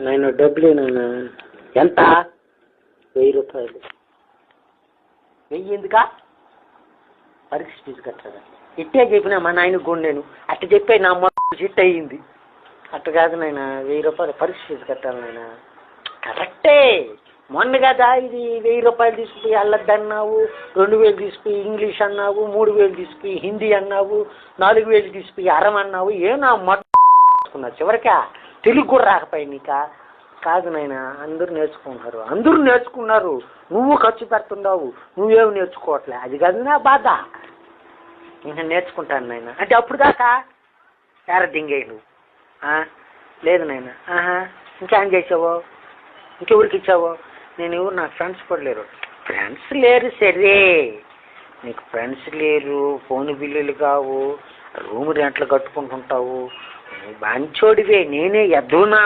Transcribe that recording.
నేను డబ్బులు నేను ఎంత 1000 రూపాయలు. 1000 ఎందుకా? పరీక్ష ఫీజు కట్టారా? ఇట్టే చెప్పినా మా నాయనకు కూడా నేను అట్ట చెప్పే నా చిట్ అయ్యింది. అట్ట కాదు నాయన, 1000 రూపాయలు పరీక్ష ఫీజు కట్టాలి నాయన. కరెక్టే, మొన్న కదా ఇది 1000 రూపాయలు తీసుకుపోయి అల్లద్దన్నావు, 2000 తీసుకుపోయి ఇంగ్లీష్ అన్నావు, 3000 తీసుకుపోయి హిందీ అన్నావు, 4000 తీసుకుపోయి అరం అన్నావు. ఏమన్నా మొట్టుకున్నావు చివరికా? తెలుగు కూడా రాకపోయి నీకా? కాదు నాయన, అందరూ నేర్చుకున్నారు. నువ్వు ఖర్చు పెడుతున్నావు, నువ్వేమి నేర్చుకోవట్లే. అది కాదు నా బాధ. ఇంకా నేర్చుకుంటాను నాయన అంటే అప్పుడు దాకా దింగేయి నువ్వు. లేదు నాయన. ఇంకేం చేసావో, ఇంకెవరికి ఇచ్చావో? నేను ఎవరు, నాకు ఫ్రెండ్స్ కూడా లేరు. ఫ్రెండ్స్ లేరు సరే, నీకు ఫ్రెండ్స్ లేరు, ఫోన్ బిల్లులు కావు, రూమ్ రెంట్లు కట్టుకుంటుంటావు, నువ్వు మంచోడివే. నేనే ఎద్దునా